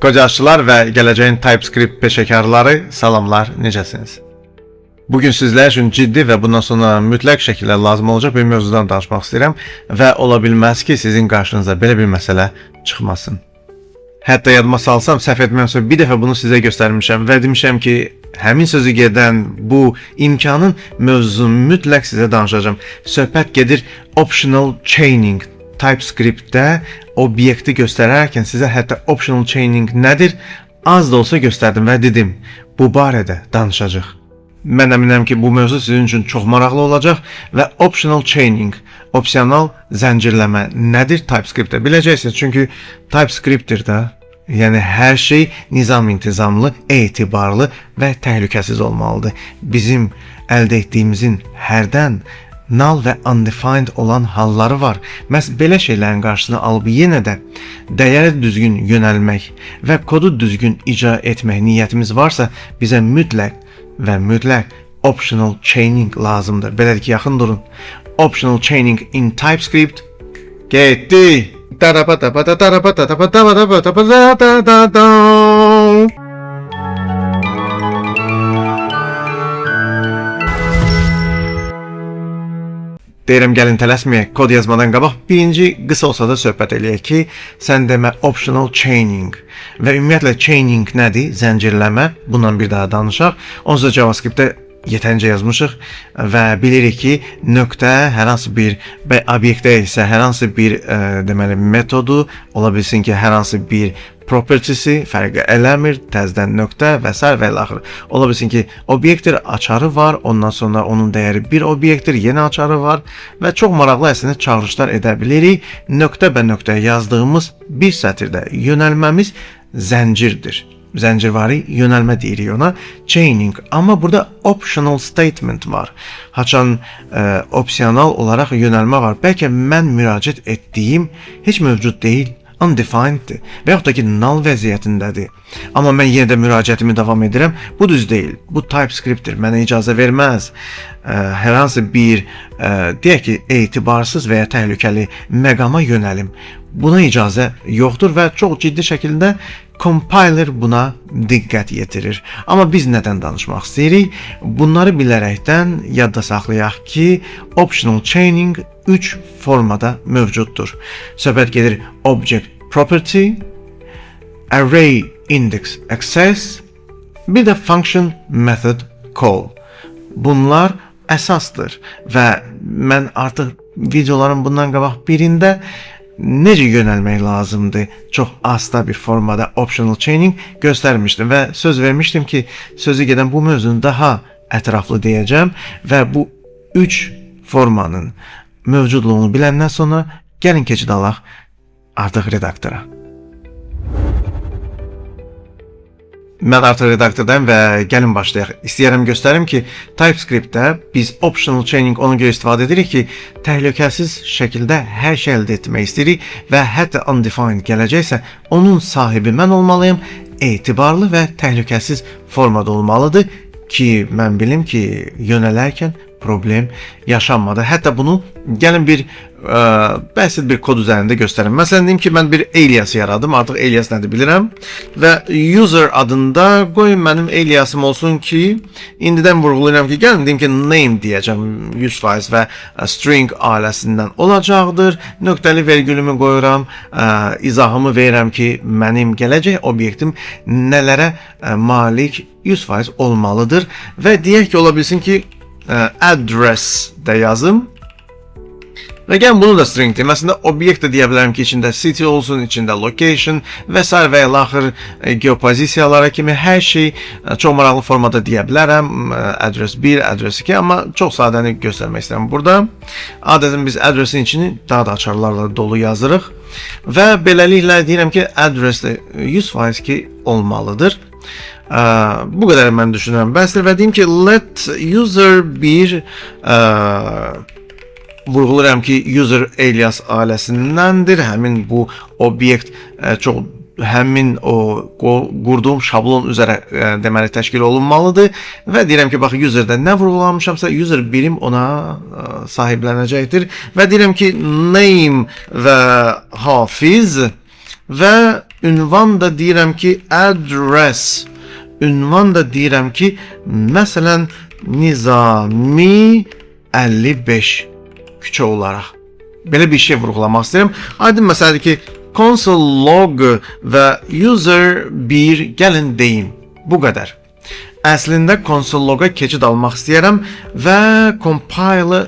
Qocaşçılar və gələcəyin TypeScript peşəkarları, salamlar, necəsiniz? Bugün sizlər üçün ciddi və bundan sonra mütləq şəkildə lazım olacaq bir mövzudan danışmaq istəyirəm və ola bilməz ki, sizin qarşınıza belə bir məsələ çıxmasın. Hətta yadıma salsam, səhv etmirəmsə bir dəfə bunu sizə göstərmişəm və demişəm ki, həmin sözü gedən bu imkanın mövzusunu mütləq sizə danışacağım. Söhbət gedir optional chaining. TypeScript'də obyekti göstərərkən sizə hətta optional chaining nədir az da olsa göstərdim və dedim, bu barədə danışacaq. Mən əminəm ki, bu mövzu sizin üçün çox maraqlı olacaq və optional chaining, opsional zəncirləmə nədir TypeScript'də biləcəksiniz. Çünki TypeScript'dir də, yəni hər şey nizam-intizamlı, etibarlı və təhlükəsiz olmalıdır. Bizim əldə etdiyimizin hərdən null və undefined olan halları var. Məhz belə şeylərin qarşısını alıb yenə də dəyərə düzgün yönəlmək və kodu düzgün icra etmək niyyətimiz varsa, bizə mütləq və mütləq optional chaining lazımdır. Belədir ki, yaxın durun. Optional chaining in TypeScript getdi. Deyirəm, gəlin tələsməyək, kod yazmadan qabaq birinci qısa olsa da söhbət eləyək ki, sən demə optional chaining və ümumiyyətlə chaining nədir? Zəncirləmə. Bundan bir daha danışaq. Onsuz da JavaScript'də yetərincə yazmışıq və bilirik ki, nöqtə hər hansı bir obyektdə isə hər hansı bir deməli metodu, ola bilsin ki, hər hansı bir property'si fərqi eləmir, təzədən nöqtə və s. və ilaxır. Ola bilsin ki, obyektdir, açarı var, ondan sonra onun dəyəri bir obyektdir, yenə açarı var və çox maraqlı əslində çağırışlar edə bilirik. Nöqtə bə nöqtə yazdığımız bir sətirdə yönəlməmiz zəncirdir. Zəncirvari yönəlmə deyirik ona, chaining. Amma burada optional statement var. Haçan opsional olaraq yönəlmə var. Bəlkə mən müraciət etdiyim heç mövcud deyil, undefineddir və yaxud da ki, null vəziyyətindədir. Amma mən yenə də müraciətimi davam edirəm. Bu düz deyil. Bu TypeScript'dir. Mənə icazə verməz. Hər hansı bir, deyək ki, etibarsız və ya təhlükəli məqama yönəlim. Buna icazə yoxdur və çox ciddi şəkildə compiler buna diqqət yetirir. Amma biz nədən danışmaq istəyirik? Bunları bilərəkdən yadda saxlayaq ki, optional chaining 3 formada mövcuddur. Söhbət gedir object property, array index access, bir də function method call. Bunlar əsasdır və mən artıq videoların bundan qabaq birində necə yönəlmək lazımdır çox asta bir formada optional chaining göstərmişdim və söz vermişdim ki, sözü gedən bu mövzunu daha ətraflı deyəcəm və bu 3 formanın mövcudluğunu biləndən sonra gəlin keçid alaq artıq redaktora. Mən artıq redaktordayım və gəlin başlayaq. İstəyərəm göstərim ki, TypeScript'də biz optional chaining ona görə istifadə edirik ki, təhlükəsiz şəkildə hər şey əldə etmək istəyirik və hətta undefined gələcəksə, onun sahibi mən olmalıyım, etibarlı və təhlükəsiz formada olmalıdır ki, mən bilim ki, yönələrkən problem yaşanmadı. Hətta bunu gəlin bir bəsit bir kod üzərində göstərim. Məsələn, deyim ki, mən bir alias yaradım. Artıq alias nədir bilirəm. Və user adında qoyun mənim aliasım olsun ki, indidən vurğulayıram ki, gəlin deyim ki, name deyəcəm 100% və string ailəsindən olacaqdır. Nöqtəli vergülümü qoyuram, izahımı verirəm ki, mənim gələcək obyektim nələrə malik 100% olmalıdır və deyək ki, ola bilsin ki, address də yazım. Və gəlin bunu da string deyim. Əslində obyekt də deyə bilərəm ki, içində city olsun, içində location və s. və ilaxır geopozisiyalara kimi hər şey çox maraqlı formada deyə bilərəm. Address 1, address 2, amma çox sadəni göstərmək istəyirəm burada. Adətən biz addressin içini daha da açarlarla dolu yazırıq və beləliklə deyirəm ki, address də 100% ki olmalıdır. Bu qədər mən düşünürəm. Bəsdir və deyim ki, let user bir vurğuluram ki, user alias ailəsindəndir. Həmin bu obyekt çox həmin o qurduğum şablon üzrə deməli təşkil olunmalıdır və deyirəm ki, bax userdə nə vurğulamışamsa user birim ona sahiblənəcəkdir və deyirəm ki, name və Hafiz və ünvan da deyirəm ki, address. Ünvan da deyirəm ki, məsələn, Nizami 55 küçə olaraq. Belə bir şey vurğulamaq istəyirəm. Aydın məsələdir ki, console log və user 1 gəlin deyim. Bu qədər. Əslində console loga keçid almaq istəyirəm və compile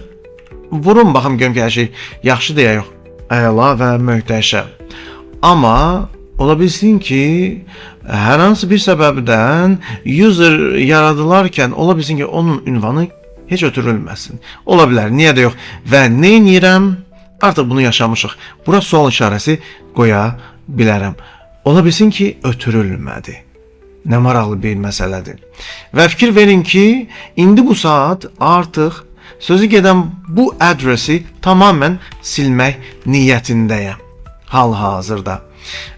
vurum baxım görüm ki, hər şey yaxşı deyə yox. Əla və möhtəşəm. Amma ola bilsin ki, hər hansı bir səbəbdən user yaradılarkən ola bilsin ki, onun ünvanı heç ötürülməsin. Ola bilər, niyə də yox. Və nə edirəm? Artıq bunu yaşamışıq. Bura sual işarəsi qoya bilərəm. Ola bilsin ki, ötürülmədi. Nə maraqlı bir məsələdir. Və fikir verin ki, indi bu saat artıq sözü gedən bu adresi tamamən silmək niyyətindəyəm. Hal-hazırda.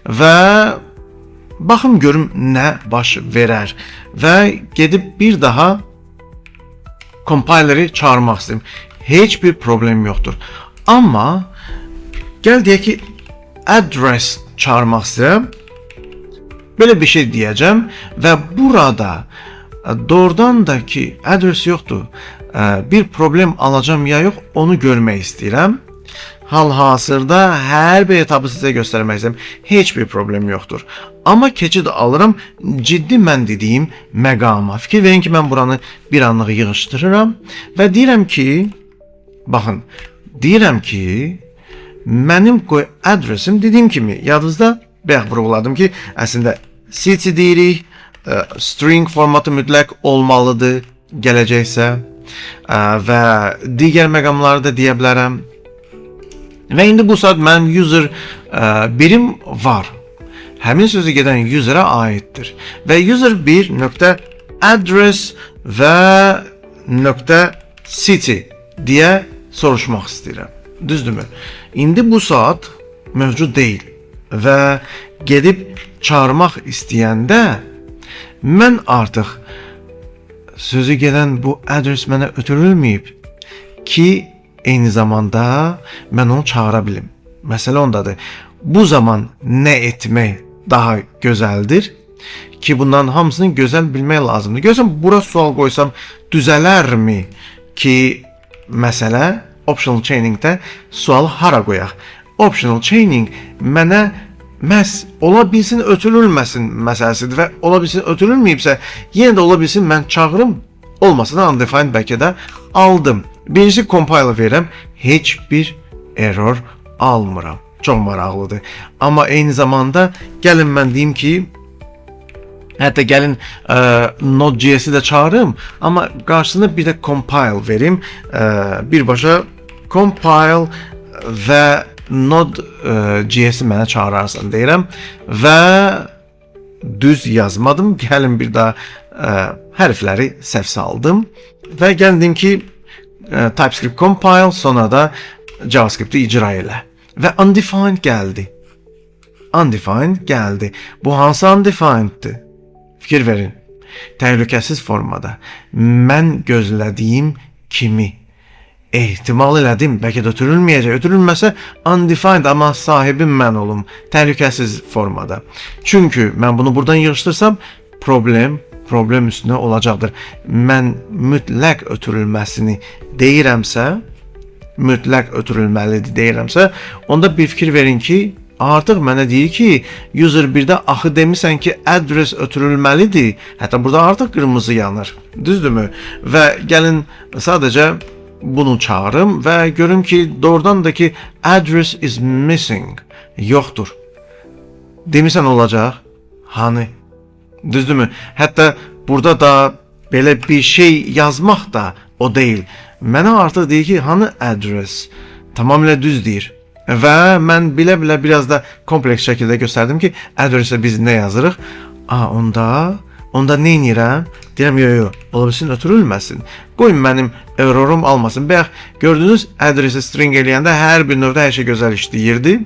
Və baxım görüm nə baş verər. Və gedib bir daha compiler'i çağırmaq istəyirəm. Heç bir problem yoxdur. Amma gəl deyək ki, address çağırmaq istəyirəm. Belə bir şey deyəcəm və burada doğrudan da ki, address yoxdur. Bir problem alacağım ya yox, onu görmək istəyirəm. Hal-hazırda hər bir etabı sizə göstərmək istəyirəm. Heç bir problem yoxdur. Amma keçid alıram ciddi mən dediyim məqama. Fikir verin ki, mən buranı bir anlıq yığışdırıram və deyirəm ki, baxın, deyirəm ki, mənim qoy adresim dediyim kimi, yadınızda bayaq vurğuladım ki, əslində city deyirik, string formatı mütləq olmalıdır, gələcəksə və digər məqamları da deyə bilərəm. Və indi bu saat mənim user birim var. Həmin sözü gedən user'a aiddir. Və user 1.address və .city deyə soruşmaq istəyirəm. Düzdürmü? İndi bu saat mövcud deyil və gedib çağırmaq istəyəndə mən artıq sözü gedən bu adres mənə ötürülməyib ki, eyni zamanda mən onu çağıra bilim. Məsələ ondadır. Bu zaman nə etmək daha gözəldir ki, bundan hamısını gözəl bilmək lazımdır. Görürsən, bura sual qoysam düzələrmi ki, məsələ optional chainingdə sualı hara qoyaq? Optional chaining mənə məhz ola bilsin ötürülməsin məsələsidir və ola bilsin ötürülməyibsə, yenə də ola bilsin mən çağırım, olmasa da undefined bəlkə də aldım. Birincisi compile verirəm, heç bir error almıram. Çox maraqlıdır. Amma eyni zamanda gəlin mən deyim ki, hətta gəlin Node.js-i də çağırım, amma qarşısına bir də compile verim. Birbaşa compile və Node.js-i mənə çağırarsan deyirəm və düz yazmadım. Gəlin bir daha hərfləri səhv saldım və gəlin deyim ki, TypeScript compile, sonra da JavaScript'i icra elə. Və undefined gəldi. Undefined gəldi. Bu hansı undefined'dir? Fikir verin. Təhlükəsiz formada. Mən gözlədiyim kimi ehtimal elədim. Bəlkə də ötürülməyəcək. Ötürülməsə undefined, amma sahibim mən olum. Təhlükəsiz formada. Çünki mən bunu buradan yığışdırsam problem üstünə olacaqdır. Mən mütləq ötürülməsini deyirəmsə, mütləq ötürülməlidir deyirəmsə, onda bir fikir verin ki, artıq mənə deyir ki, user 1-də axı demisən ki, address ötürülməlidir. Hətta burada artıq qırmızı yanır. Düzdürmü? Və gəlin sadəcə bunu çağırım və görüm ki, doğrudan da ki, address is missing. Yoxdur. Demisən olacaq. Hani? Düzdürmü? Hətta burada da belə bir şey yazmaq da o deyil. Mənə artıq deyir ki, hanı address? Tamamilə düz deyir. Və mən bilə-bilə biraz da kompleks şəkildə göstərdim ki, address-ə biz nə yazırıq? Onda nə edirəm? Deyirəm, yox, ola bilsin ötürülməsin. Qoyun mənim errorum almasın. Bayaq gördünüz, address-ə string eləyəndə hər bir növdə hər şey gözəl işləyirdi.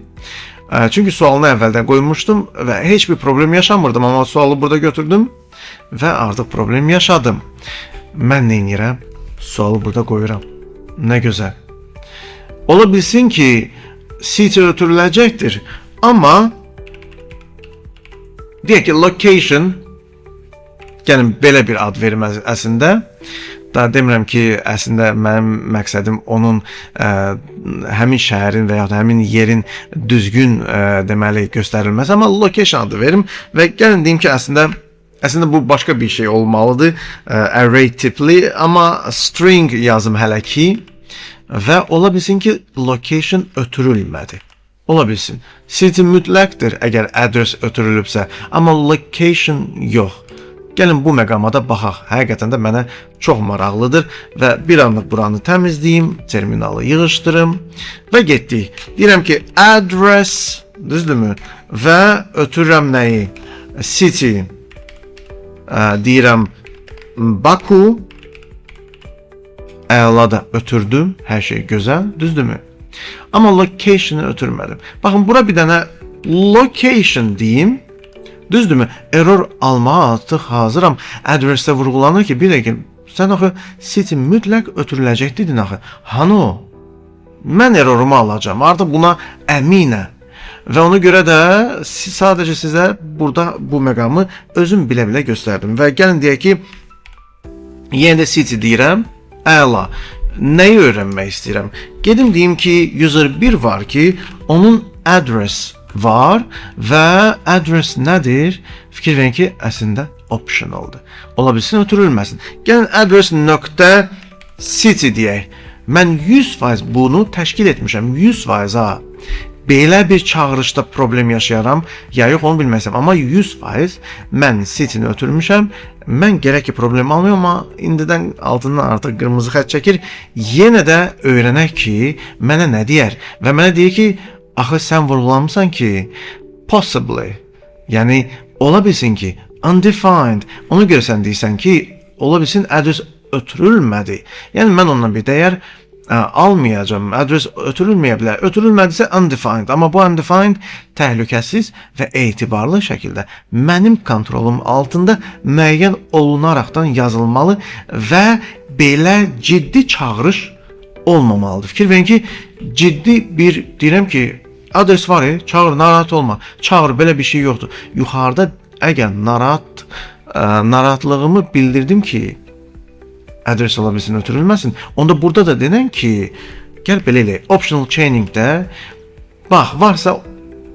Çünki sualını əvvəldən qoymuşdum və heç bir problem yaşamırdım, amma sualı burada götürdüm və artıq problem yaşadım. Mən nə edirəm? Sualı burada qoyuram. Nə gözəl. Ola bilsin ki, city ötürüləcəkdir, amma Deyək ki, location, gəlin belə bir ad verim əslində. Daha demirəm ki, əslində mənim məqsədim onun həmin şəhərin və ya həmin yerin düzgün deməli göstərilməsi, amma location adı verim və gəlin deyim ki, əslində bu başqa bir şey olmalıdır, array tipli, amma string yazım hələ ki və ola bilsin ki, location ötürülmədi. Ola bilsin. City mütləqdir əgər address ötürülübsə, amma location yox. Gəlin bu məqamada baxaq. Həqiqətən də mənə çox maraqlıdır və bir anlıq buranı təmizləyim, terminalı yığışdırım və getdik. Deyirəm ki, address, düzdürmü? Və ötürürəm nəyi? City. Deyirəm Baku. Əla da ötürdüm. Hər şey gözəl, düzdürmü? Amma location-ı ötürmədim. Baxın, bura bir dənə location deyim. Düzdürmü? Error almağa artıq hazıram. Address-də vurğulanır ki, bir dəqiqə, sən axı city mütləq ötürüləcək dedin axı. Hanı o? Mən errorumu alacağım. Artıq buna əminəm. Və ona görə də sadəcə sizə burada bu məqamı özüm bilə-bilə göstərdim. Və gəlin deyək ki, yenə də city deyirəm. Əla. Nəyi öyrənmək istəyirəm? Gedim deyim ki, user 1 var ki, onun address var və address nədir? Fikir verin ki, əslində optionaldır. Ola bilsin, ötürülməsin. Gəlin address nöqtə city deyək. Mən 100% bunu təşkil etmişəm. 100% ha. Belə bir çağırışda problem yaşayaram, ya yox onu bilməsəm. Amma 100% mən city-ni ötürmüşəm. Mən gərək ki, problem almıyorum, amma indidən altından artıq qırmızı xət çəkir. Yenə də öyrənək ki, mənə nə deyər? Və mənə deyir ki, axı sən vurğulamısan ki, possibly, yəni ola bilsin ki, undefined, ona görə sən deyirsən ki, ola bilsin address ötürülmədi. Yəni mən ondan bir dəyər almayacağım, address ötürülməyə bilər. Ötürülmədisə undefined, amma bu undefined təhlükəsiz və etibarlı şəkildə mənim kontrolum altında müəyyən olunaraqdan yazılmalı və belə ciddi çağırış olmamalıdır. Fikir verin ki, ciddi bir, deyirəm ki, adres var, çağır, narahat olma. Çağır, belə bir şey yoxdur. Yuxarıda əgər narahatlığımı bildirdim ki, adres ola bilsin, ötürülməsin. Onda burada da denən ki, gəl belə elə, optional chainingdə, bax, varsa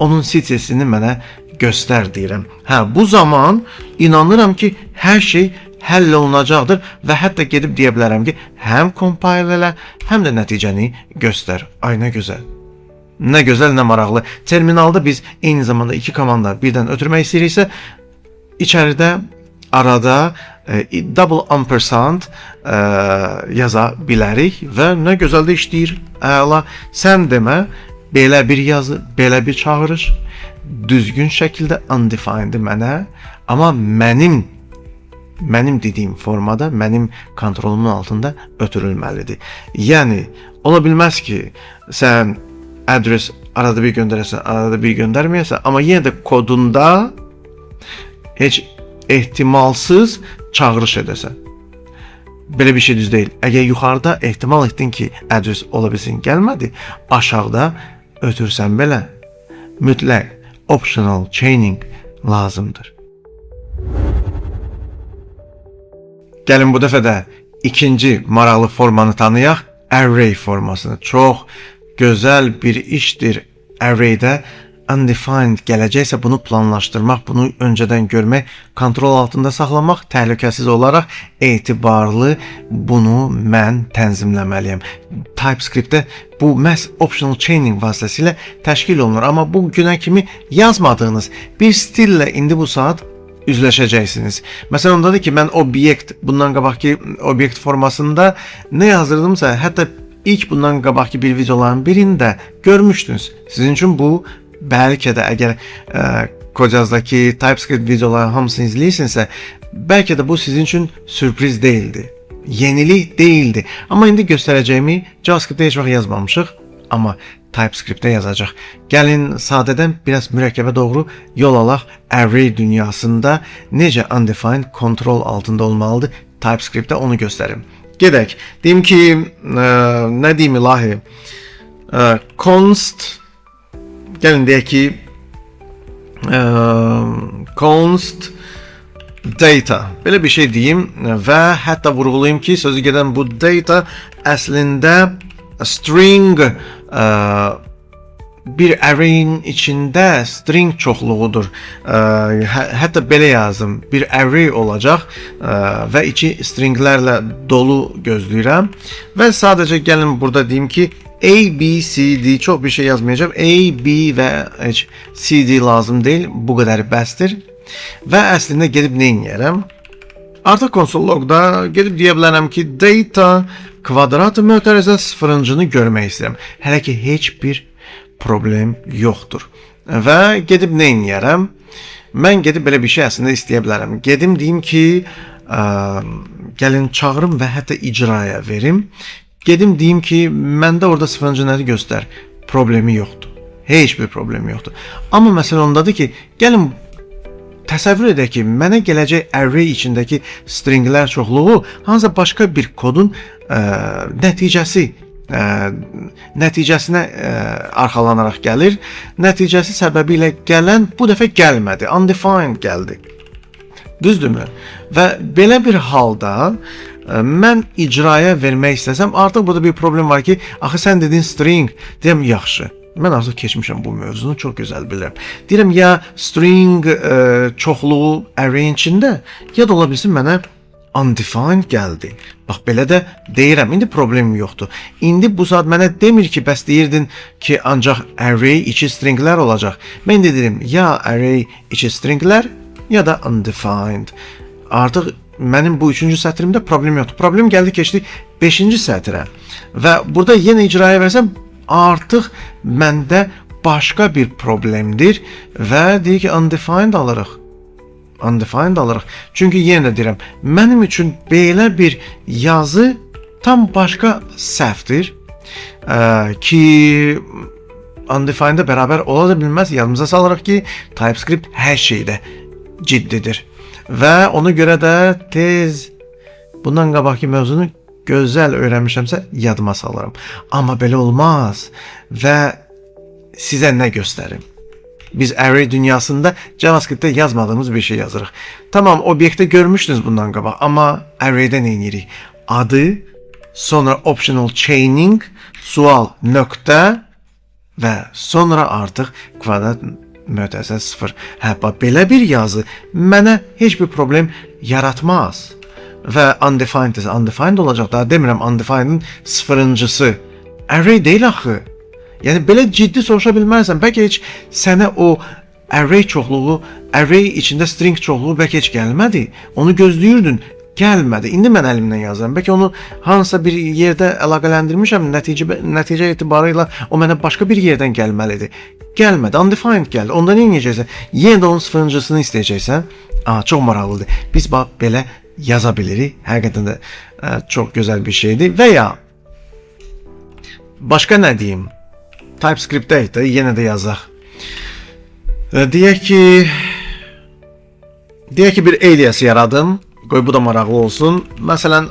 onun sitesini mənə göstər deyirəm. Hə, bu zaman inanıram ki, hər şey həll olunacaqdır və hətta gedib deyə bilərəm ki, həm compile elə, həm də nəticəni göstər. Ay, nə gözəl. Nə gözəl, nə maraqlı. Terminalda biz eyni zamanda iki komanda birdən ötürmək istəyiriksə, içəridə arada double ampersand yaza bilərik və nə gözəl də işləyir. Əla, sən demə, belə bir yazı, belə bir çağırış, düzgün şəkildə undefined mənə, amma mənim dediyim formada, mənim kontrolumun altında ötürülməlidir. Yəni, ola bilməz ki, sən adres arada bir göndərəsən, arada bir göndərməyəsən, amma yenə də kodunda heç ehtimalsız çağırış edəsən. Belə bir şey düz deyil. Əgər yuxarıda ehtimal etdin ki, adres ola bilsin gəlmədi, aşağıda ötürsən belə mütləq optional chaining lazımdır. Gəlin bu dəfə də ikinci maraqlı formanı tanıyaq, array formasını. Çox gözəl bir işdir arraydə. Undefined gələcəksə bunu planlaşdırmaq, bunu öncədən görmək, kontrol altında saxlamaq, təhlükəsiz olaraq etibarlı bunu mən tənzimləməliyəm. TypeScript-də bu məhz optional chaining vasitəsilə təşkil olunur. Amma bu günə kimi yazmadığınız bir stillə indi bu saat üzləşəcəksiniz. Məsələn, ondadır ki, mən obyekt, bundan qabaqki obyekt formasında nə yazırdımsa, hətta ilk bundan qabaqki bir videoların birində görmüşdünüz. Sizin üçün bu bəlkə də əgər Kocazdakı TypeScript videoların hamısını izləyirsinizsə, bəlkə də bu sizin üçün sürpriz deyildi. Yenilik deyildi. Amma indi göstərəcəyimi JavaScript-də heç vaxt yazmamışıq, amma TypeScript-də yazacaq. Gəlin sadədən biraz mürəkkəbə doğru yol alaq. Array dünyasında necə undefined kontrol altında olmalıdır TypeScript-də onu göstərim. Gedək. Deyim ki, nə deyim ilahi? Const, gəlin deyək ki, const data. Belə bir şey deyim və hətta vurğulayım ki, sözü gedən bu data əslində string bir array'in içində string çoxluğudur. Hətta belə yazdım. Bir array olacaq və içi stringlərlə dolu gözləyirəm. Və sadəcə gəlin burada deyim ki, A, B, C, D, çox bir şey yazmayacağım. A, B və heç C, D lazım deyil. Bu qədər bəsdir. Və əslində gedib nə edərəm? Artıq konsol logda gedib deyə bilərəm ki, data kvadrat mötərizə sıfırıncını görmək istəyirəm. Hələ ki heç bir problem yoxdur. Və gedib nə edərəm? Mən gedib belə bir şey əslində istəyə bilərəm. Gedim deyim ki, gəlin çağırım və hətta icraya verim. Gedim deyim ki, məndə orada sıfırıncı nədir göstər. Problemi yoxdur. Heç bir problemi yoxdur. Amma məsələ ondadır ki, gəlin təsəvvür edək ki, mənə gələcək array içindəki stringlər çoxluğu hansısa başqa bir kodun nəticəsinə arxalanaraq gəlir. Nəticəsi səbəbilə gələn bu dəfə gəlmədi. Undefined gəldi. Düzdürmü? Və belə bir halda mən icraya vermək istəsəm, artıq burada bir problem var ki, axı sən dedin string, deyəm yaxşı. Mən artıq keçmişəm bu mövzunu, çox gözəl bilirəm. Deyirəm ya string çoxluğu array'in içində, ya da ola bilsin mənə undefined gəldi. Bax belə də deyirəm, indi problem yoxdur. İndi bu saat mənə demir ki, bəs deyirdin ki, ancaq array içi stringlər olacaq. Mən də dedim, ya array içi stringlər, ya da undefined. Artıq mənim bu 3-cü sətrimdə problem yoxdur. Problem gəldi, keçdi 5-ci sətrə. Və burada yenə icraya versəm, artıq məndə başqa bir problemdir və deyir ki, undefined alırıq. Undefined alırıq. Çünki yenə də deyirəm, mənim üçün belə bir yazı tam başqa səhvdir ki, undefined-ə bərabər ola da bilməz. Yadımıza salırıq ki, TypeScript hər şeydə ciddidir. Və ona görə də tez bundan qabaqki mövzunu gözəl öyrənmişəmsə yadıma salarım. Amma belə olmaz və sizə nə göstərim? Biz array dünyasında JavaScript'te yazmadığımız bir şey yazırıq. Tamam, obyektdə görmüşdünüz bundan qabaq, amma array'də nə edirik? Adı, sonra optional chaining, sual, nöqtə və sonra artıq kvadrat mötərizə 0. Hə, belə bir yazı mənə heç bir problem yaratmaz. Və undefined olacaq. Daha demirəm undefined'in sıfırıncısı. Array deyil axı. Yəni belə ciddi soruşa bilmərsən. Bəlkə heç sənə o array çoxluğu, array içində string çoxluğu bəlkə heç gəlmədi. Onu gözləyirdin, gəlmədi. İndi mən əlimdən yazıram. Bəlkə onu hansısa bir yerdə əlaqələndirmişəm. Nəticə etibarıyla o mənə başqa bir yerdən gəlməlidir. Gəlmədi. Undefined gəldi. Onda nə edəcəksən? Yenə də onun sıfırıncısını istəyəcəksən. Çox maraqlıdır. Biz bax belə yaza bilirik. Həqiqətən də çox gözəl bir şeydir. Və ya başqa nə deyim? TypeScript-də yenə də yazaq. Deyək ki bir alias yaradım. Qoy bu da maraqlı olsun. Məsələn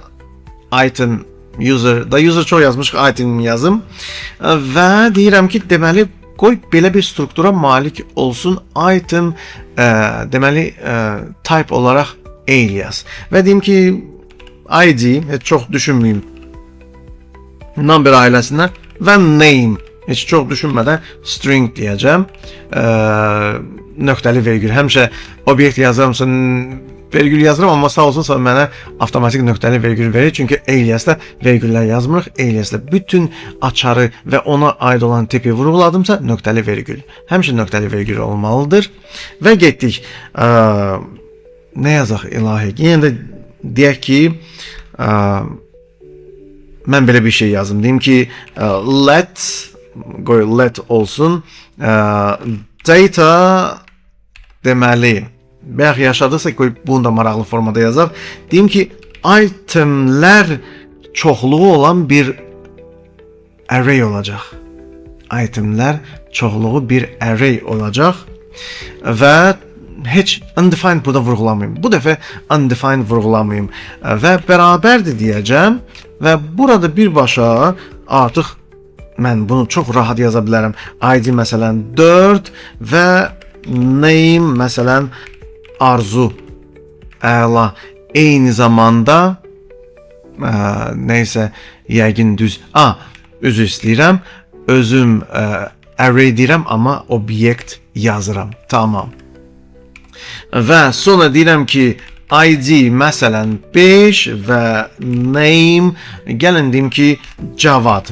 item user, da user çox yazmış, item yazım və deyirəm ki, deməli qoy belə bir struktura malik olsun. Item deməli type olaraq alias. Və deyim ki, ID, heç çox düşünməyim, number ailəsindən və name, heç çox düşünmədən string deyəcəm. Nöqtəli vergül. Həmişə obyekt yazıramsa vergül yazıram, amma sağ olsun mənə avtomatik nöqtəli vergül verir. Çünki aliasda vergüllər yazmırıq. Aliasda bütün açarı və ona aid olan tipi vurguladımsa nöqtəli vergül. Həmişə nöqtəli vergül olmalıdır. Və getdik. Nə yazaq ilahi? Yenə də deyək ki, mən belə bir şey yazdım. Deyim ki, let olsun. Data deməli, bəyək yaşadıqsa qoy bunu da maraqlı formada yazaq. Deyim ki, itemlər çoxluğu olan bir array olacaq. Itemlər çoxluğu bir array olacaq və heç undefined burada vurğulamayım. Bu dəfə undefined vurğulamayım və bərabərdir deyəcəm və burada birbaşa artıq mən bunu çox rahat yaza bilərəm. ID məsələn 4 və name məsələn arzu. Əla. Eyni zamanda neysə, yəqin düz. Üzr istəyirəm. Özüm array deyirəm, amma obyekt yazıram. Tamam. Və sonra deyirəm ki, ID məsələn 5 və name gəlin deyim ki, Cavad.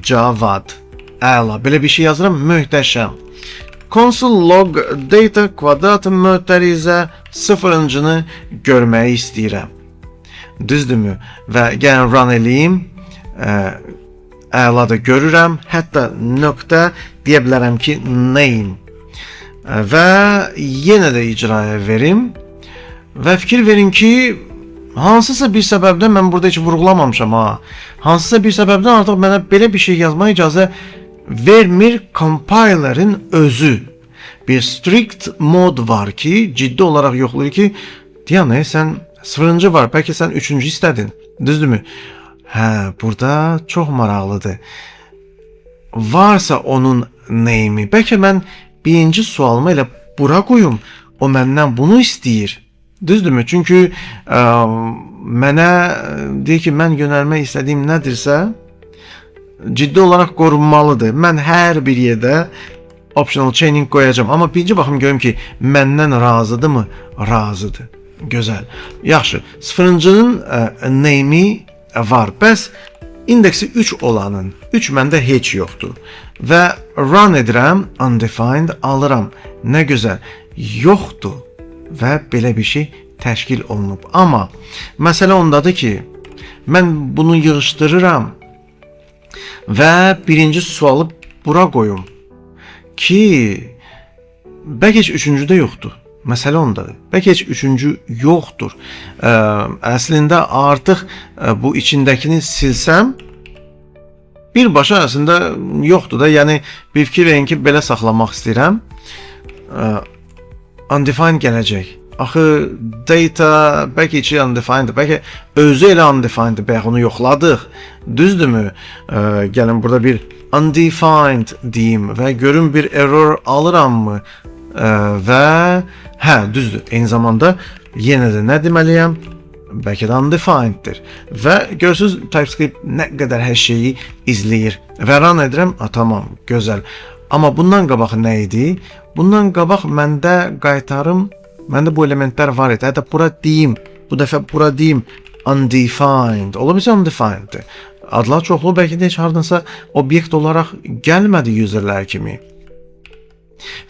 Cavad. Əla. Belə bir şey yazıram. Möhtəşəm. Console log data kvadrat mötərizə sıfırıncını görməyi istəyirəm. Düzdürmü? Və gəlin run eləyim. Əla da görürəm. Hətta nöqtə deyə bilərəm ki, name. Və yenə də icraya verim. Və fikir verin ki, hansısa bir səbəbdən mən burada heç vurğulamamışam ha. Hansısa bir səbəbdən artıq mənə belə bir şey yazmaya icazə vermir compiler'ın özü. Bir strict mod var ki, ciddi olarak yoxlayır ki, Diana sən 0-cı var, bəlkə sən 3-cü istədin. Düzdürmü? Burada çox maraqlıdır. Varsa onun name'i, bəlkə mən birinci sualımı elə bura qoyum. O məndən bunu istəyir. Düzdürmü? Çünki mənə deyir ki, mən yönəlmək istədiyim nədirsə, ciddi olarak qorunmalıdır. Mən hər bir yerdə optional chaining qoyacağım. Amma birinci baxım görüm ki, məndən razıdır mı? Razıdır. Gözəl. Yaxşı. 0-cının name'i var. Bəs indeksi 3 olanın 3 məndə heç yoxdur. Və run edirəm, undefined alıram. Nə gözəl. Yoxdur. Və belə bir şey təşkil olunub. Amma məsələ ondadır ki, mən bunu yığışdırıram və birinci sualı bura qoyum ki, bəlkə heç 3-cüdə yoxdur. Məsələ ondadır. Bəlkə heç 3-cü yoxdur. Əslində artıq bu içindəkini silsəm, birbaşa əslində yoxdur da. Yəni bir fikir verin ki, belə saxlamaq istəyirəm. Undefined gələcək. Axı data bəlkə içi undefined, bəlkə özü elə undefined, bəlkə onu yoxladıq. Düzdürmü? Gəlin burada bir undefined deyim və görün bir error alırammı? Və düzdür. Eyni zamanda yenə də nə deməliyəm? Bəlkə də undefineddir. Və görürsünüz TypeScript nə qədər hər şeyi izləyir. Və run edirəm. Tamam, gözəl. Amma bundan qabaq nə idi? Bundan qabaq məndə qaytarım, məndə bu elementlər var idi. Hətta bura deyim, bu dəfə bura deyim undefined. Ola bilsə undefineddir. Adlar çoxlu, bəlkə də heç hardansa obyekt olaraq gəlmədi userlər kimi.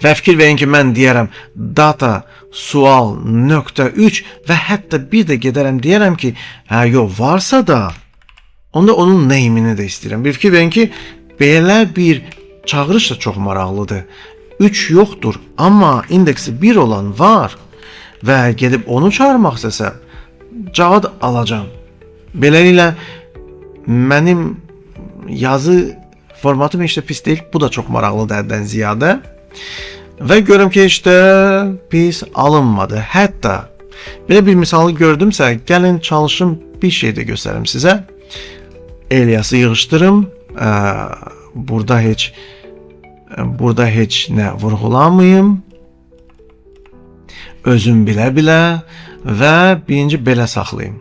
Və fikir verin ki, mən deyərəm data sual nöqtə 3 və hətta bir də gedərəm deyərəm ki, yox, varsa da onda onun name'ini də istəyirəm. Bir fikir verin ki, belə bir çağırış da çox maraqlıdır. 3 yoxdur, amma indeksi 1 olan var və gedib onu çağırmaq istəsəm, cavab alacağım. Beləliklə, mənim yazı formatım heç də pis deyil, bu da çox maraqlıdır həddən ziyadə. Və görüm ki, heç də pis alınmadı. Hətta belə bir misalı gördümsə, gəlin çalışım bir şey də göstərim sizə. Alias'ı yığışdırım. Burada heç nə vurğulamayım. Özüm bilə-bilə və birinci belə saxlayım.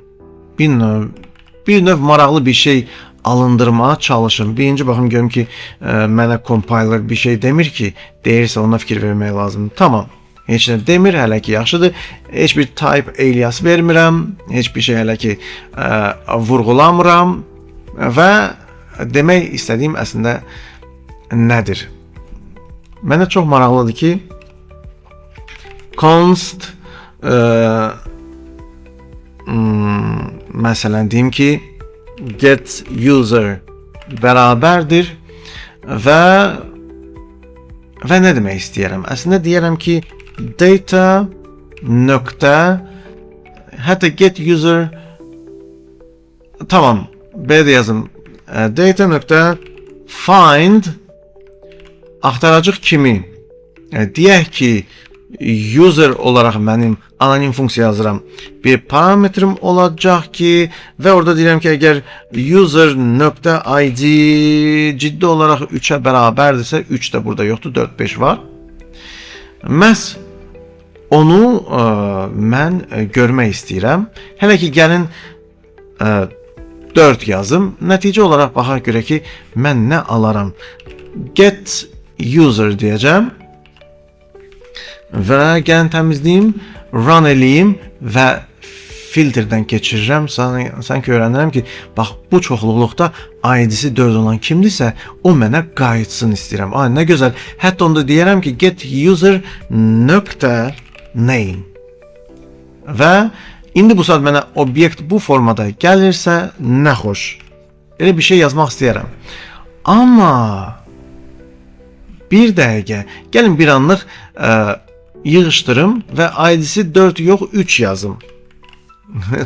Bir növ maraqlı bir şey alındırmağa çalışın. Birinci baxım görüm ki, mənə compiler bir şey demir ki, deyirsə ona fikir vermək lazımdır. Tamam. Heç nə demir, hələ ki yaxşıdır. Heç bir type alias vermirəm. Heç bir şey hələ ki vurğulamıram. Və demək istədiyim əslində nədir? Mənə çox maraqlıdır ki, const məsələn deyim ki, get user bərabərdir və nə demək istəyirəm? Əslində deyirəm ki, data nöqtə hətta get user tamam, belə də yazım. Data nöqtə find axtaracaq kimi? Deyək ki, user olaraq mənim anonim funksiya yazıram. Bir parametrim olacaq ki, və orada deyirəm ki, əgər user.id ciddi olaraq 3-ə bərabərdirsə, 3 də burada yoxdur, 4-5 var. Məhz onu mən görmək istəyirəm. Hələ ki gəlin 4 yazım. Nəticə olaraq baxaq görə ki, mən nə alaram? Get user deyəcəm və gəlin təmizləyim, run eləyim və filtrdən keçirirəm. Sanki öyrənirəm ki, bax bu çoxluqluqda ID-si 4 olan kimdirsə, o mənə qayıtsın istəyirəm. Ay, nə gözəl. Hətta onda deyərəm ki, get user nöqtə name. Və indi bu saat mənə obyekt bu formada gəlirsə, nə xoş. Elə bir şey yazmaq istəyirəm. Amma bir dəqiqə, gəlin bir anlıq yığışdırım və ID-si 4 yox 3 yazım.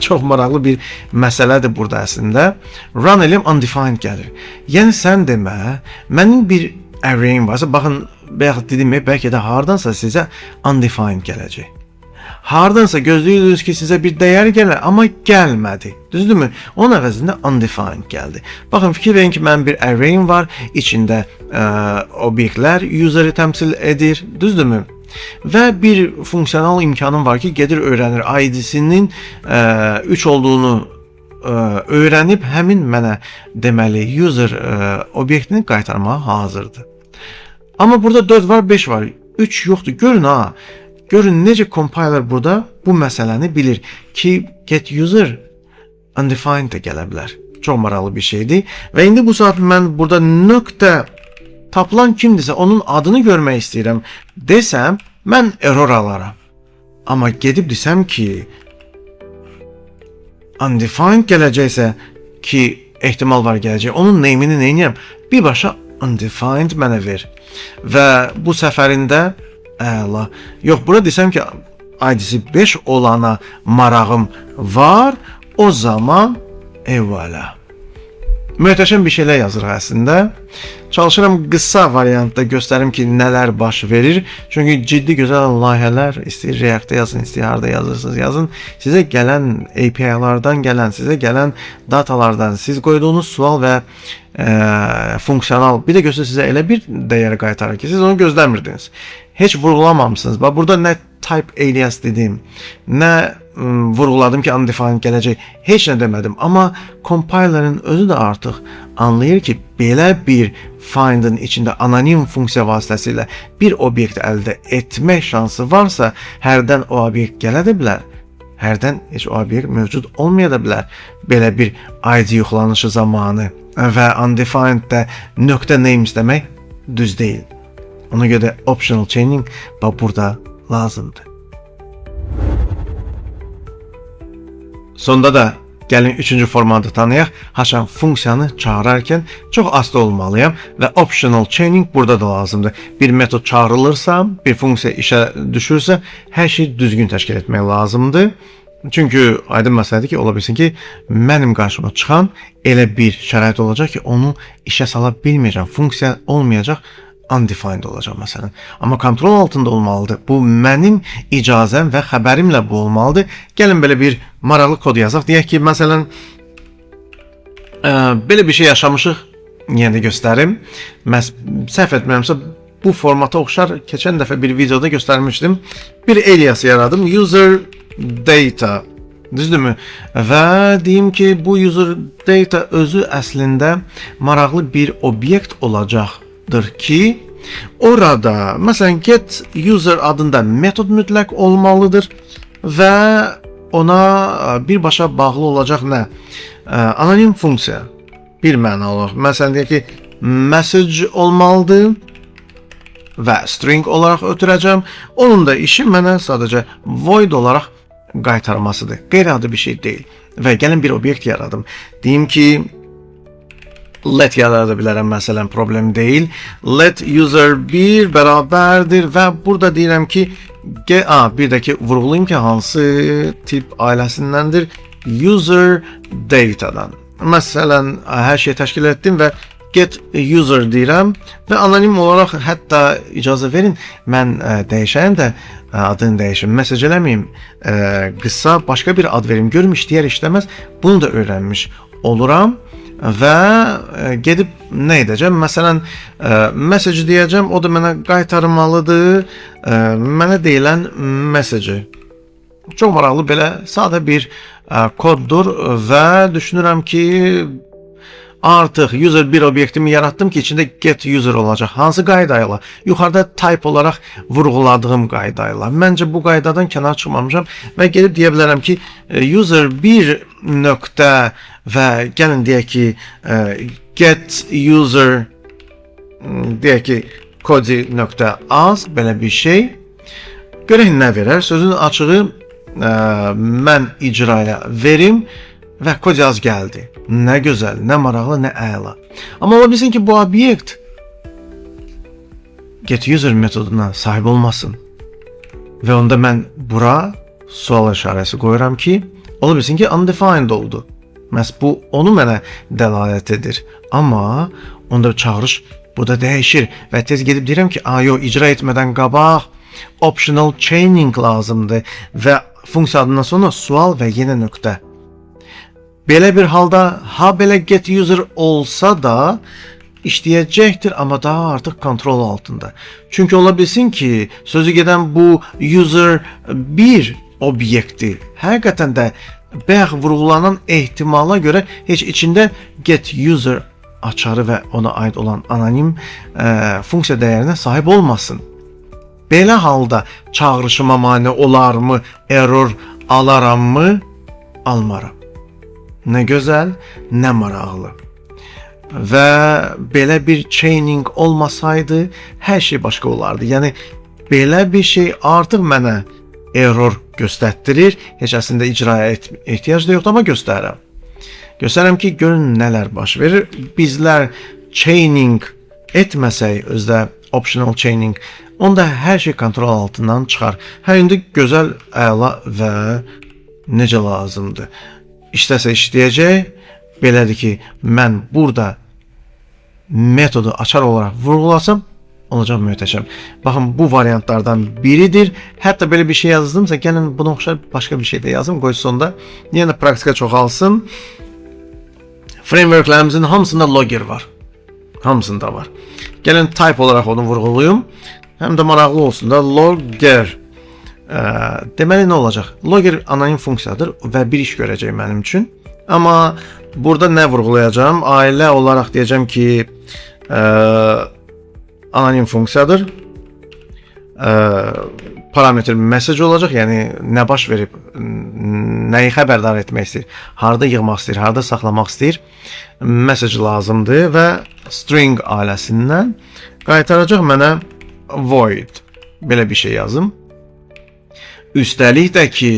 Çox maraqlı bir məsələdir burada əslində. Run elim undefined gəlir. Yəni sən demə, mənim bir array'im varsa, baxın, bəlkə də hardansa sizə undefined gələcək. Hardansa gözləyirsiniz ki, sizə bir dəyər gələr, amma gəlmədi. Düzdürmü? Onun əvəzində undefined gəldi. Baxın, fikir verin ki, mənim bir array'im var, içində obyektlər user'ı təmsil edir. Düzdürmü? Və bir funksional imkanım var ki, gedir öyrənir ID-sinin 3 olduğunu öyrənib həmin mənə deməli user obyektini qaytarmağa hazırdır. Amma burada 4 var, 5 var, 3 yoxdur. Görün ha. Görün necə compiler burada bu məsələni bilir ki, get user undefined də gələ bilər. Çox maraqlı bir şeydir. Və indi bu saat mən burada nöqtə tapılan kimdirsə onun adını görmək istəyirəm desəm, mən error alaram. Amma gedib desəm ki, undefined gələcəksə ki, ehtimal var gələcək, onun name'ini neyniyəm? Birbaşa undefined mənə ver. Və bu səfərində əla. Yox, bura desəm ki, ID-si 5 olana marağım var, o zaman evvəla. Möhtəşəm bir şeylər yazırıq əslində. Çalışıram qısa variantda göstərim ki, nələr baş verir. Çünki ciddi gözəl layihələr, istəyir React-da yazın, istəyir harda yazırsınız yazın. Sizə gələn API-lardan gələn, sizə gələn datalardan, siz qoyduğunuz sual və funksional, bir də göstər sizə elə bir dəyər qaytarır ki, siz onu gözləmirdiniz. Heç vurğulamamışsınız. Bax, burada nə type alias dedim, nə vurğuladım ki, undefined gələcək, heç nə demədim. Amma compiler'ın özü də artıq anlayır ki, belə bir find'in içində anonim funksiya vasitəsilə bir obyekt əldə etmək şansı varsa, hərdən o obyekt gələ də bilər, hərdən heç o obyekt mövcud olmaya da bilər. Belə bir ID yoxlanışı zamanı və undefined də nöqtə names demək düz deyil. Ona görə optional chaining burada lazımdır. Sonda da gəlin üçüncü formatı tanıyaq. Haşan funksiyanı çağırarkən çox asta olmalıyam və optional chaining burada da lazımdır. Bir metod çağırılırsa, bir funksiya işə düşürsə, hər şey düzgün təşkil etmək lazımdır. Çünki aydın məsələdir ki, ola bilsin ki, mənim qarşıma çıxan elə bir şərait olacaq ki, onu işə sala bilməyəcəm, funksiya olmayacaq, undefined olacaq məsələn. Amma kontrol altında olmalıdır. Bu mənim icazəm və xəbərimlə bu olmalıdır. Gəlin belə bir maraqlı kod yazaq. Deyək ki, məsələn, belə bir şey yaşamışıq. Yenə də göstərim. Səhv etmirəmsə, bu formata oxşar keçən dəfə bir videoda göstərmişdim. Bir alias yaradım. User data. Düzdürmü? Və deyim ki, bu user data özü əslində maraqlı bir obyekt olacaq. Ki orada məsələn get user adında metod mütləq olmalıdır və ona birbaşa bağlı olacaq nə? Anonim funksiya bir mənalı. Məsələn deyək ki, message olmalıdır və string olaraq ötürəcəm. Onun da işi mənə sadəcə void olaraq qaytarmasıdır. Qeyri-adi bir şey deyil. Və gəlin bir obyekt yaradım. Deyim ki, let yarada bilərəm, məsələn, problem deyil. Let user 1 bərabərdir və burada deyirəm ki, bir də ki, vurğulayım ki, hansı tip ailəsindəndir? User datadan. Məsələn, hər şeyi təşkil etdim və get user deyirəm və anonim olaraq hətta icazə verin, mən dəyişəyim də adını dəyişim, mesaj eləməyim, qısa başqa bir ad verim, görüm işləyər işləməz, bunu da öyrənmiş oluram və gedib nə edəcəm? Məsələn, message deyəcəm, o da mənə qaytarmalıdır mənə deyilən message. Çox maraqlı belə sadə bir koddur və düşünürəm ki, artıq user bir obyektimi yaratdım ki, içində get user olacaq. Hansı qaydayla? Yuxarıda type olaraq vurğuladığım qaydayla. Məncə bu qaydadan kənar çıxmamışam və gedib deyə bilərəm ki, user bir nöqtə və gəlin deyək ki, get user deyək ki, kodi.az belə bir şey. Görək nə verər? Sözün açığı mən icraya verim və kod yaz gəldi. Nə gözəl, nə maraqlı, nə əla. Amma ola bilsin ki, bu obyekt getUser metoduna sahib olmasın. Və onda mən bura sual işarəsi qoyuram ki, ola bilsin ki, undefined oldu. Məhz bu onu mənə dəlalət edir. Amma onda çağırış burada dəyişir və tez gedib deyirəm ki, yox, icra etmədən qabaq optional chaining lazımdır və funksiya adından sonra sual və yenə nöqtə. Belə bir halda, belə get user olsa da işləyəcəkdir, amma daha artıq kontrol altında. Çünki ola bilsin ki, sözü gedən bu user bir obyekti həqiqətən də bayaq vurğulanan ehtimala görə heç içində get user açarı və ona aid olan anonim funksiya dəyərinə sahib olmasın. Belə halda çağırışıma mane olarmı, error alaramı, almaram. Nə gözəl, nə maraqlı. Və belə bir chaining olmasaydı, hər şey başqa olardı. Yəni, belə bir şey artıq mənə error göstərdirir. Heç əslində icraya ehtiyac da yoxdur, amma göstərirəm. Göstərirəm ki, görün nələr baş verir. Bizlər chaining etməsək, özdə optional chaining, onda hər şey kontrol altından çıxar. İndi gözəl, əla və necə lazımdır. İşləsə işləyəcək, belədir ki, mən burada metodu açar olaraq vurğulasam, olacaq möhtəşəm. Baxın, bu variantlardan biridir. Hətta belə bir şey yazdımsa, gəlin buna oxşar başqa bir şey də yazım, qoy sonda. Yenə praktika çoxalsın. Frameworklərimizin hamısında logger var. Hamısında var. Gəlin type olaraq onu vurğuluyum. Həm də maraqlı olsun da logger. Deməli nə olacaq? Logger anonim funksiyadır və bir iş görəcək mənim üçün. Amma burada nə vurğulayacağım? Ailə olaraq deyəcəm ki, anonim funksiyadır. Parametr message olacaq, yəni nə baş verib, nəyi xəbərdar etmək istəyir, harda yığmaq istəyir, harda saxlamaq istəyir, message lazımdır və string ailəsindən qaytaracaq mənə void. Belə bir şey yazım. Üstəlik də ki,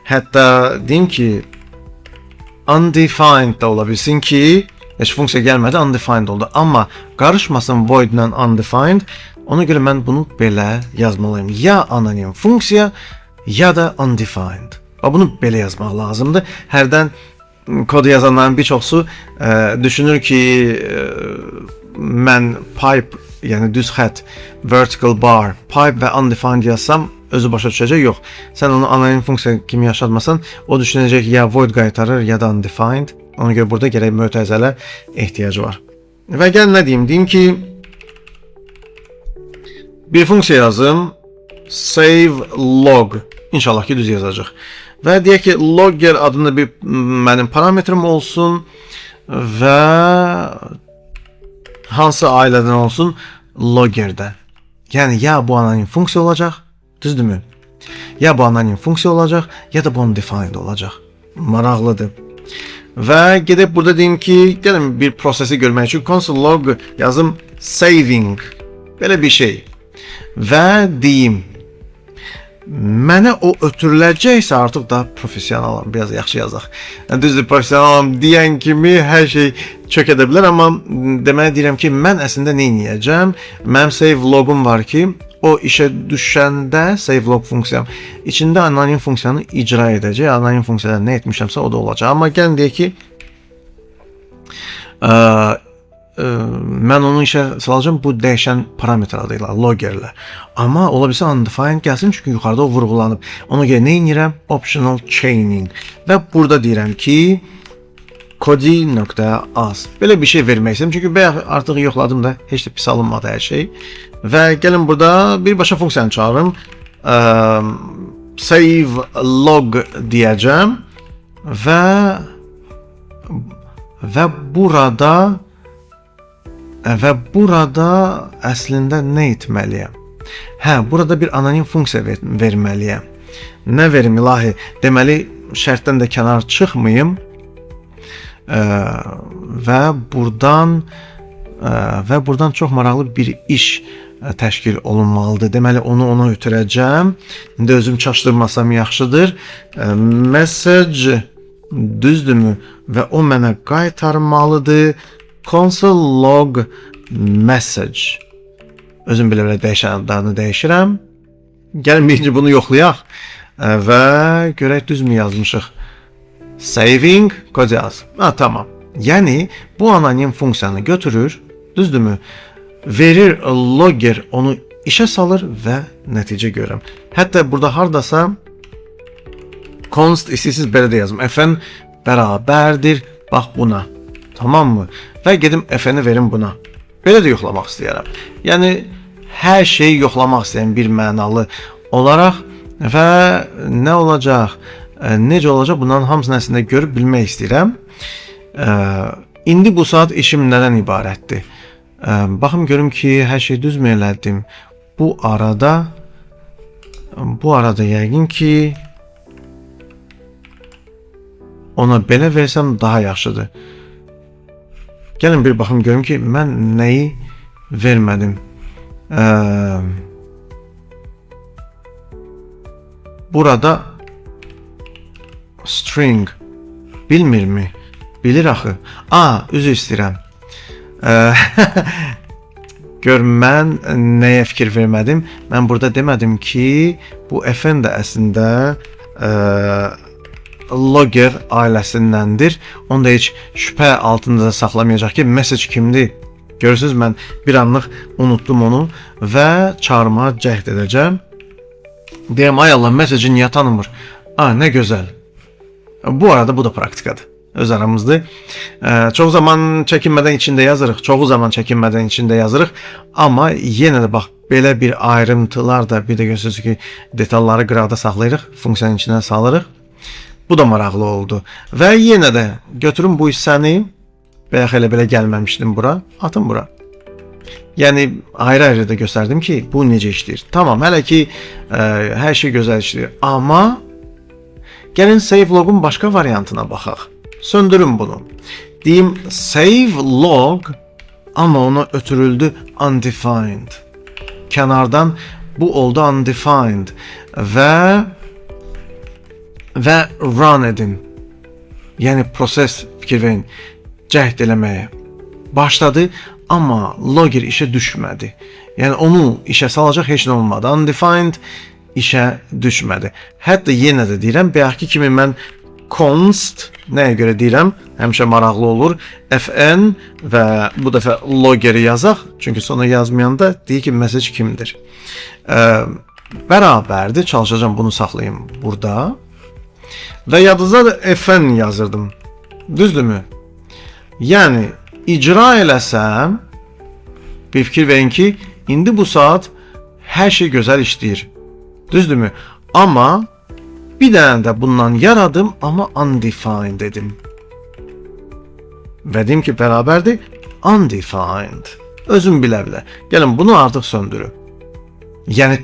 hətta deyim ki, undefined da ola bilsin ki, heç funksiya gəlmədi, undefined oldu. Amma qarışmasın void ilə undefined, ona görə mən bunu belə yazmalıyım. Ya anonim funksiya, ya da undefined. Bunu belə yazmaq lazımdır. Hərdən kod yazanların bir çoxsu düşünür ki, mən pipe, yəni düz xət, vertical bar, pipe və undefined yazsam, özü başa düşəcək, yox. Sən onu anonim funksiya kimi yaşatmasan, o düşünəcək ya void qaytarır, ya da undefined. Ona görə burada gərək mötərizələ ehtiyacı var. Və gəl nə deyim? Deyim ki, bir funksiya yazım, save log. İnşallah ki, düz yazacaq. Və deyək ki, logger adında bir mənim parametrim olsun və hansı ailədən olsun? Loggerdən. Yəni, ya bu anonim funksiya olacaq, düzdürmü? Ya bu anonim funksiya olacaq, ya da bu undefined olacaq. Maraqlıdır. Və gedib burada deyim ki, gəlin bir prosesi görmək üçün console log yazım saving. Belə bir şey. Və deyim, mənə o ötürüləcəksə artıq da professionalam, biraz yaxşı yazaq. Düzdür, professionalam deyən kimi hər şey çök edə bilər, amma deməli deyirəm ki, mən əslində nə edəcəm? Mənim save logum var ki, o işə düşəndə save log funksiyam içində anonim funksiyanı icra edəcək. Anonim funksiyada nə etmişəmsə o da olacaq. Amma gəlin deyək ki, mən onu işə salacağım bu dəyişən parametr adıyla, loggerlə. Amma ola bilsə undefined gəlsin, çünki yuxarıda o vurğulanıb. Ona görə nə edirəm? Optional chaining. Və burada deyirəm ki, kodi.az. Belə bir şey vermək istəyirəm. Çünki bayaq artıq yoxladım da heç də pis alınmadı hər şey. Və gəlin burada birbaşa funksiyanı çağırım. Save log deyəcəm və burada əslində nə etməliyəm? Burada bir anonim funksiya verməliyəm. Nə verim ilahi? Deməli şərtdən də kənar çıxmayım. Və buradan çox maraqlı bir iş təşkil olunmalıdır. Deməli onu ona ötürəcəm. İndi özüm çaşdırmasam yaxşıdır. Message düzdürmü? Və o mənə qaytarmalıdır. Console log message. Özüm belə dəyişən adını dəyişirəm. Gəlin birinci bunu yoxlayaq və görək düzmü yazmışıq. Saving kod yaz. Tamam. Yəni bu anonim funksiyanı götürür, düzdürmü? Verir logger onu işə salır və nəticə görürəm. Hətta burada hardasa const istəyirsiniz belə də yazım. Fn bərabərdir bax buna. Tamam mı? Və gedim f'ni verim buna. Belə də yoxlamaq istəyirəm. Yəni hər şeyi yoxlamaq istəyən bir mənalı olaraq və nə olacaq? Necə olacaq? Bunların hamısını əslində görüb bilmək istəyirəm. İndi bu saat işim nədən ibarətdir? Baxım görüm ki, hər şey düzmü elədim. Bu arada yəqin ki ona belə versəm daha yaxşıdır. Gəlin bir baxım görüm ki, mən nəyi vermədim. Burada string bilmirmi? Bilir axı. Üzr istəyirəm. Gör, mən nəyə fikir vermədim? Mən burada demədim ki, bu fn də əslində logger ailəsindəndir. Onu da heç şübhə altında da saxlamayacaq ki, message kimdir? Görürsünüz, mən bir anlıq unutdum onu və çağırmağa cəhd edəcəm. Deyəm, ay Allah, message-i niyə tanımır? Nə gözəl. Bu arada bu da praktikadır. Öz aramızdır. Çox zaman çəkinmədən içində yazırıq. Çoxu zaman çəkinmədən içində yazırıq. Amma yenə də bax, belə bir ayrıntılar da bir də görürsünüz ki, detalları qıraqda saxlayırıq. Funksiyanın içinə salırıq. Bu da maraqlı oldu. Və yenə də götürüm bu hissəni. Bayaq elə belə gəlməmişdim bura. Atın bura. Yəni ayrı-ayrı da göstərdim ki, bu necə işləyir. Tamam, hələ ki hər şey gözəl işləyir. Amma gəlin save logun başqa variantına baxaq. Söndürün bunu. Deyim save log, amma ona ötürüldü undefined. Kənardan bu oldu undefined və run edin. Yəni proses fikir verin, cəhd eləməyə başladı, amma logger işə düşmədi. Yəni onu işə salacaq heç nə olmadı. Undefined işə düşmədi. Hətta yenə də deyirəm, bayaqki kimi mən const nəyə görə deyirəm? Həmişə maraqlı olur. Fn və bu dəfə loggeri yazaq. Çünki sonra yazmayanda deyir ki, message kimdir? Bərabərdir. Çalışacağım bunu saxlayayım burada. Və yadınızda da fn yazırdım. Düzdürmü? Yəni icra eləsəm, bir fikir verin ki, indi bu saat hər şey gözəl işləyir. Düzdürmü? Amma bir dənə də bundan yaradım, amma undefined dedim. Və deyim ki, bərabərdir undefined. Özüm bilə-bilə. Gəlin, bunu artıq söndürüm. Yəni,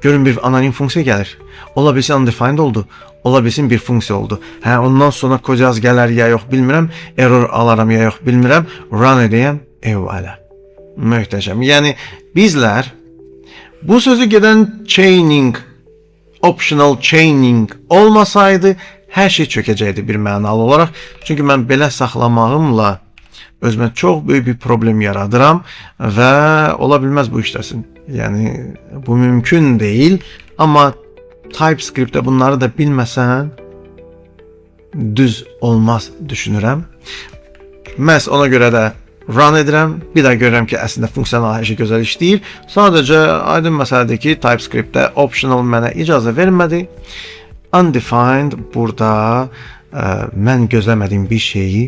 görün bir anonim funksiya gəlir. Ola bilsin undefined oldu. Ola bilsin bir funksiya oldu. Ondan sonra kod yaz gələr ya yox bilmirəm. Error alaram ya yox bilmirəm. Run edəyəm. Eyvallah. Möhtəşəm. Yəni, bizlər bu sözü gedən chaining, optional chaining olmasaydı, hər şey çökəcəkdi bir mənalı olaraq. Çünki mən belə saxlamağımla özümə çox böyük bir problem yaradıram və ola bilməz bu işləsin. Yəni, bu mümkün deyil. Amma TypeScript-də bunları da bilməsən, düz olmaz düşünürəm. Məhz ona görə də run edirəm. Bir daha görürəm ki, əslində funksiyanal hər şey gözəl işləyir. Sadəcə aydın məsələdir ki, TypeScript-də optional mənə icazə vermədi. Undefined burada mən gözləmədiyim bir şeyi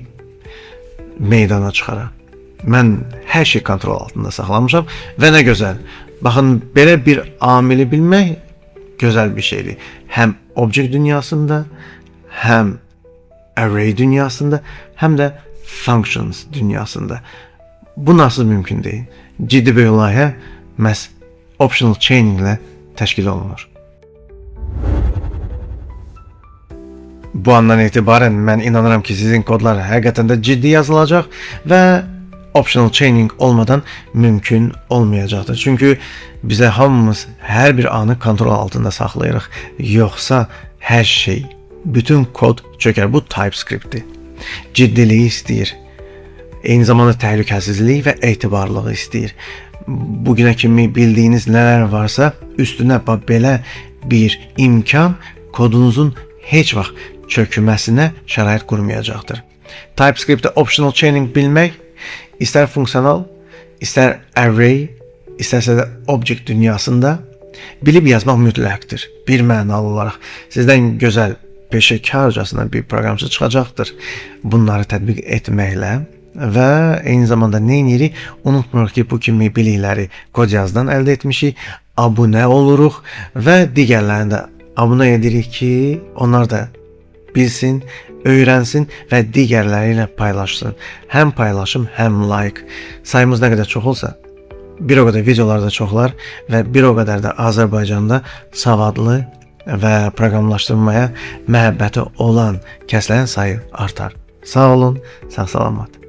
meydana çıxara. Mən hər şey kontrol altında saxlamışam və nə gözəl. Baxın, belə bir amili bilmək gözəl bir şeydir. Həm object dünyasında, həm array dünyasında, həm də functions dünyasında. Bu nasıl mümkün deyil? Ciddi bir layihə məhz optional chaining ilə təşkil olunur. Bu andan etibarən mən inanıram ki, sizin kodlar həqiqətən də ciddi yazılacaq və optional chaining olmadan mümkün olmayacaqdır. Çünki bizə hamımız hər bir anı kontrol altında saxlayırıq. Yoxsa hər şey, bütün kod çökər. Bu TypeScript-dir. Ciddiliyi istəyir. Eyni zamanda təhlükəsizlik və etibarlılığı istəyir. Bugünə kimi bildiyiniz nələr varsa, üstünə belə bir imkan kodunuzun heç vaxt çökməsinə şərait qurmayacaqdır. TypeScript-də optional chaining bilmək, istər funksiyonal, istər array, istərsə də object dünyasında bilib yazmaq mütləqdir. Bir mənalı olaraq sizdən gözəl, peşəkarcasına bir proqramçı çıxacaqdır. Bunları tətbiq etməklə və eyni zamanda nə edirik? Unutmuruq ki, bu kimi bilikləri kod yazdan əldə etmişik, abunə oluruq və digərlərini də abunə edirik ki, onlar da bilsin, öyrənsin və digərləri ilə paylaşsın. Həm paylaşım, həm like. Sayımız nə qədər çox olsa, bir o qədər videolar da çoxlar və bir o qədər də Azərbaycanda savadlı və proqramlaşdırmaya məhəbbəti olan kəslərin sayı artar. Sağ olun, sağ salamat.